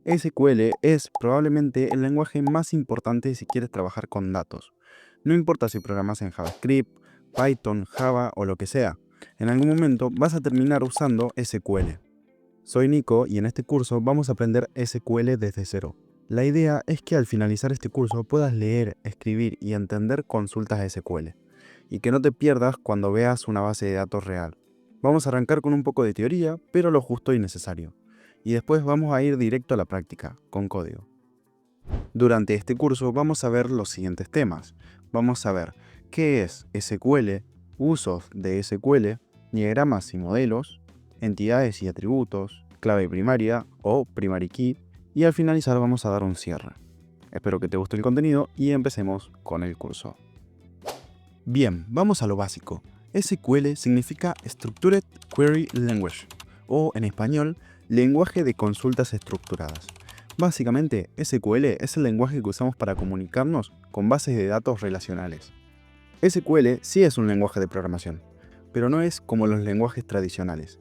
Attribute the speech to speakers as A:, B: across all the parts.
A: SQL es probablemente el lenguaje más importante si quieres trabajar con datos. No importa si programas en JavaScript, Python, Java o lo que sea, en algún momento vas a terminar usando SQL. Soy Nico y en este curso vamos a aprender SQL desde cero. La idea es que al finalizar este curso puedas leer, escribir y entender consultas SQL, y que no te pierdas cuando veas una base de datos real. Vamos a arrancar con un poco de teoría, pero lo justo y necesario. Y después vamos a ir directo a la práctica, con código. Durante este curso vamos a ver los siguientes temas. Vamos a ver qué es SQL, usos de SQL, diagramas y modelos, entidades y atributos, clave primaria o primary key, y al finalizar vamos a dar un cierre. Espero que te guste el contenido y empecemos con el curso. Bien, vamos a lo básico. SQL significa Structured Query Language, o en español, lenguaje de consultas estructuradas. Básicamente, SQL es el lenguaje que usamos para comunicarnos con bases de datos relacionales. SQL sí es un lenguaje de programación, pero no es como los lenguajes tradicionales.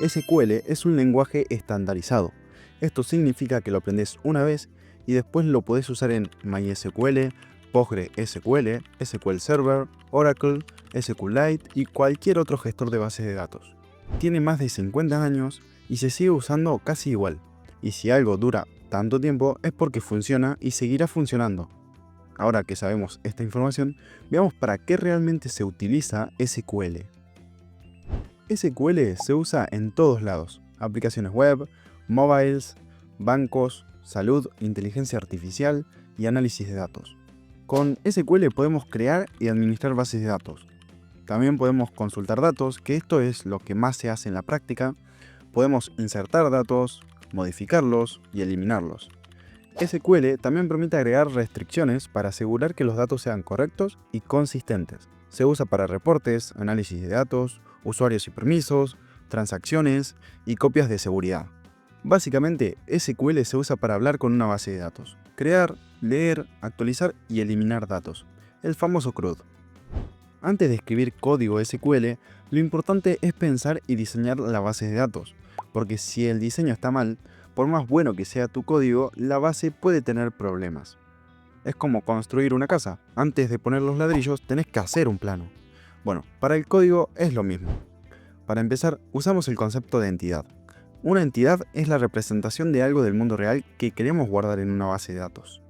A: SQL es un lenguaje estandarizado. Esto significa que lo aprendes una vez y después lo podés usar en MySQL, PostgreSQL, SQL Server, Oracle, SQLite y cualquier otro gestor de bases de datos. Tiene más de 50 años y se sigue usando casi igual. Y si algo dura tanto tiempo es porque funciona y seguirá funcionando. Ahora que sabemos esta información, veamos para qué realmente se utiliza SQL. SQL se usa en todos lados: aplicaciones web, mobiles, bancos, salud, inteligencia artificial y análisis de datos. Con SQL podemos crear y administrar bases de datos. También podemos consultar datos, que esto es lo que más se hace en la práctica. Podemos insertar datos, modificarlos y eliminarlos. SQL también permite agregar restricciones para asegurar que los datos sean correctos y consistentes. Se usa para reportes, análisis de datos, usuarios y permisos, transacciones y copias de seguridad. Básicamente, SQL se usa para hablar con una base de datos, crear, leer, actualizar y eliminar datos, el famoso CRUD. Antes de escribir código SQL, lo importante es pensar y diseñar la base de datos, porque si el diseño está mal, por más bueno que sea tu código, la base puede tener problemas. Es como construir una casa. Antes de poner los ladrillos tenés que hacer un plano. Bueno, para el código es lo mismo. Para empezar, usamos el concepto de entidad. Una entidad es la representación de algo del mundo real que queremos guardar en una base de datos.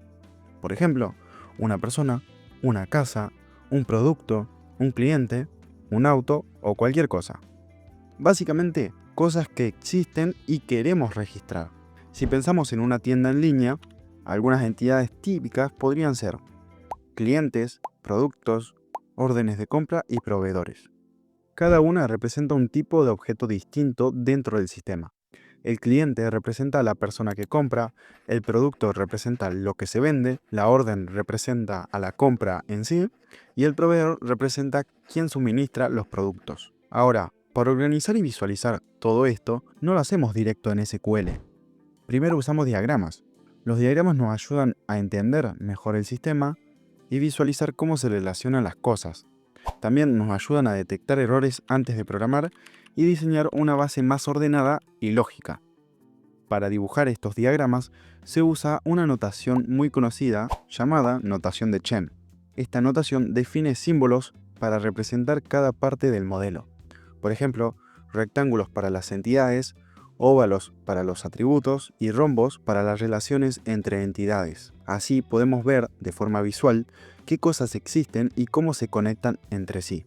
A: Por ejemplo, una persona, una casa, un producto, un cliente, un auto o cualquier cosa. Básicamente, cosas que existen y queremos registrar. Si pensamos en una tienda en línea, algunas entidades típicas podrían ser clientes, productos, órdenes de compra y proveedores. Cada una representa un tipo de objeto distinto dentro del sistema. El cliente representa a la persona que compra, el producto representa lo que se vende, la orden representa a la compra en sí y el proveedor representa quién suministra los productos. Ahora, para organizar y visualizar todo esto, no lo hacemos directo en SQL. Primero usamos diagramas. Los diagramas nos ayudan a entender mejor el sistema y visualizar cómo se relacionan las cosas. También nos ayudan a detectar errores antes de programar y diseñar una base más ordenada y lógica. Para dibujar estos diagramas se usa una notación muy conocida llamada notación de Chen. Esta notación define símbolos para representar cada parte del modelo. Por ejemplo, rectángulos para las entidades, óvalos para los atributos y rombos para las relaciones entre entidades. Así podemos ver de forma visual qué cosas existen y cómo se conectan entre sí.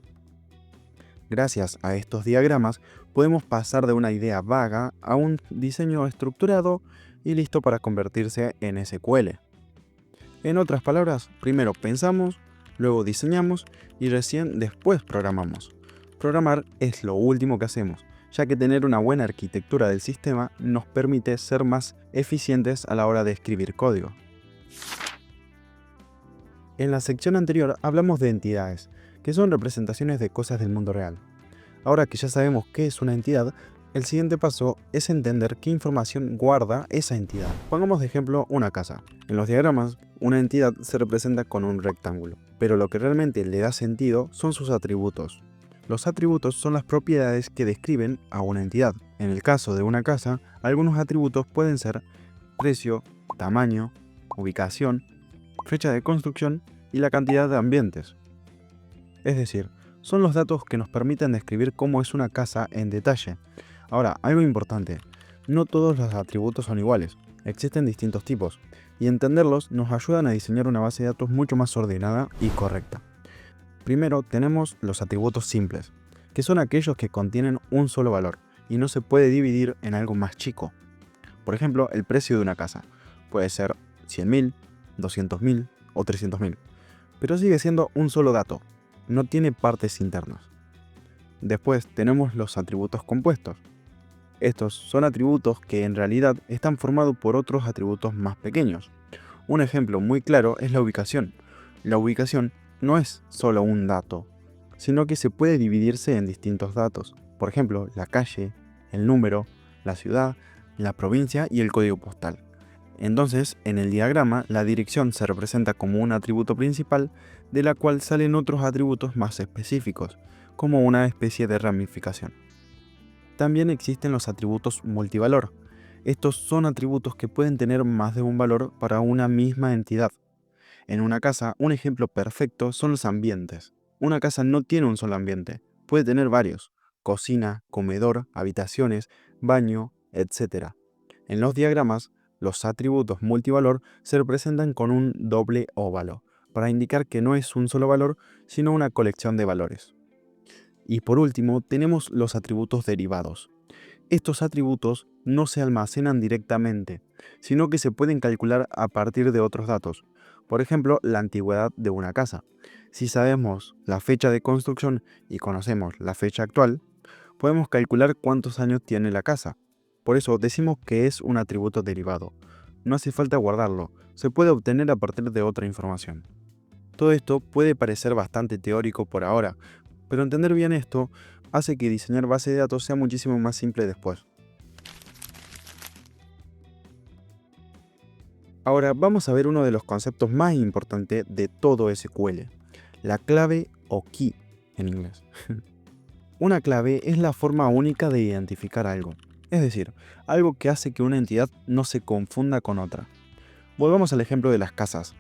A: Gracias a estos diagramas podemos pasar de una idea vaga a un diseño estructurado y listo para convertirse en SQL. En otras palabras, primero pensamos, luego diseñamos y recién después programamos. Programar es lo último que hacemos, ya que tener una buena arquitectura del sistema nos permite ser más eficientes a la hora de escribir código. En la sección anterior hablamos de entidades, que son representaciones de cosas del mundo real. Ahora que ya sabemos qué es una entidad, el siguiente paso es entender qué información guarda esa entidad. Pongamos de ejemplo una casa. En los diagramas, una entidad se representa con un rectángulo, pero lo que realmente le da sentido son sus atributos. Los atributos son las propiedades que describen a una entidad. En el caso de una casa, algunos atributos pueden ser precio, tamaño, ubicación, fecha de construcción y la cantidad de ambientes. Es decir, son los datos que nos permiten describir cómo es una casa en detalle. Ahora, algo importante, no todos los atributos son iguales, existen distintos tipos, y entenderlos nos ayudan a diseñar una base de datos mucho más ordenada y correcta. Primero tenemos los atributos simples, que son aquellos que contienen un solo valor, y no se puede dividir en algo más chico. Por ejemplo, el precio de una casa puede ser 100.000, 200.000 o 300.000, pero sigue siendo un solo dato, no tiene partes internas. Después tenemos los atributos compuestos. Estos son atributos que en realidad están formados por otros atributos más pequeños. Un ejemplo muy claro es la ubicación. La ubicación no es solo un dato, sino que se puede dividirse en distintos datos. Por ejemplo, la calle, el número, la ciudad, la provincia y el código postal. Entonces, en el diagrama, la dirección se representa como un atributo principal, de la cual salen otros atributos más específicos, como una especie de ramificación. También existen los atributos multivalor. Estos son atributos que pueden tener más de un valor para una misma entidad. En una casa, un ejemplo perfecto son los ambientes. Una casa no tiene un solo ambiente, puede tener varios: cocina, comedor, habitaciones, baño, etc. En los diagramas, los atributos multivalor se representan con un doble óvalo, para indicar que no es un solo valor, sino una colección de valores. Y por último, tenemos los atributos derivados. Estos atributos no se almacenan directamente, sino que se pueden calcular a partir de otros datos. Por ejemplo, la antigüedad de una casa. Si sabemos la fecha de construcción y conocemos la fecha actual, podemos calcular cuántos años tiene la casa. Por eso decimos que es un atributo derivado. No hace falta guardarlo, se puede obtener a partir de otra información. Todo esto puede parecer bastante teórico por ahora, pero entender bien esto hace que diseñar bases de datos sea muchísimo más simple después. Ahora vamos a ver uno de los conceptos más importantes de todo SQL, la clave o key en inglés. Una clave es la forma única de identificar algo, es decir, algo que hace que una entidad no se confunda con otra. Volvamos al ejemplo de las casas.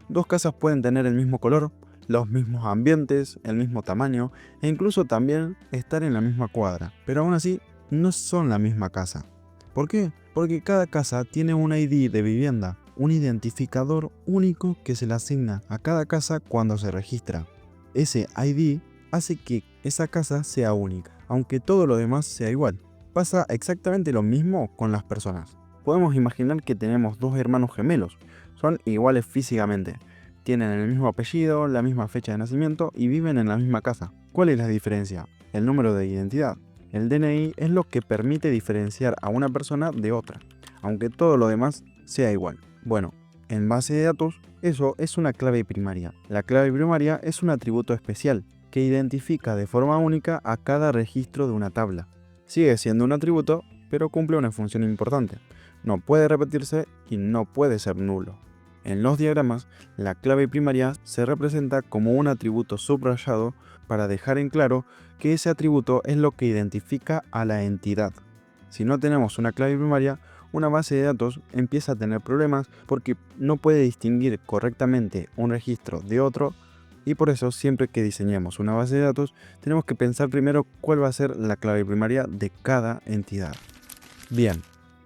A: Dos casas pueden tener el mismo color, los mismos ambientes, el mismo tamaño e incluso también estar en la misma cuadra, pero aún así no son la misma casa. ¿Por qué? Porque cada casa tiene un ID de vivienda, un identificador único que se le asigna a cada casa cuando se registra. Ese ID hace que esa casa sea única, aunque todo lo demás sea igual. Pasa exactamente lo mismo con las personas. Podemos imaginar que tenemos dos hermanos gemelos, son iguales físicamente, tienen el mismo apellido, la misma fecha de nacimiento y viven en la misma casa. ¿Cuál es la diferencia? El número de identidad. El DNI es lo que permite diferenciar a una persona de otra, aunque todo lo demás sea igual. Bueno, en base de datos, eso es una clave primaria. La clave primaria es un atributo especial que identifica de forma única a cada registro de una tabla. Sigue siendo un atributo, pero cumple una función importante. No puede repetirse y no puede ser nulo. En los diagramas, la clave primaria se representa como un atributo subrayado para dejar en claro que ese atributo es lo que identifica a la entidad. Si no tenemos una clave primaria, una base de datos empieza a tener problemas porque no puede distinguir correctamente un registro de otro, y por eso siempre que diseñemos una base de datos tenemos que pensar primero cuál va a ser la clave primaria de cada entidad. Bien,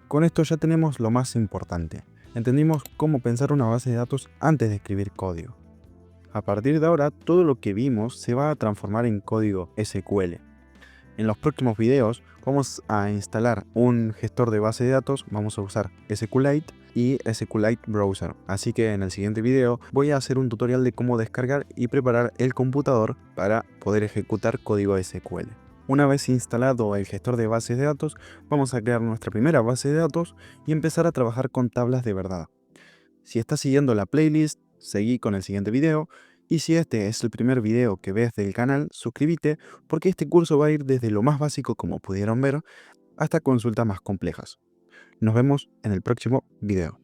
A: con esto ya tenemos lo más importante. Entendimos cómo pensar una base de datos antes de escribir código. A partir de ahora, todo lo que vimos se va a transformar en código SQL. En los próximos videos vamos a instalar un gestor de base de datos, vamos a usar SQLite y SQLite Browser. Así que en el siguiente video voy a hacer un tutorial de cómo descargar y preparar el computador para poder ejecutar código SQL. Una vez instalado el gestor de bases de datos, vamos a crear nuestra primera base de datos y empezar a trabajar con tablas de verdad. Si estás siguiendo la playlist, seguí con el siguiente video, y si este es el primer video que ves del canal, suscríbete porque este curso va a ir desde lo más básico, como pudieron ver, hasta consultas más complejas. Nos vemos en el próximo video.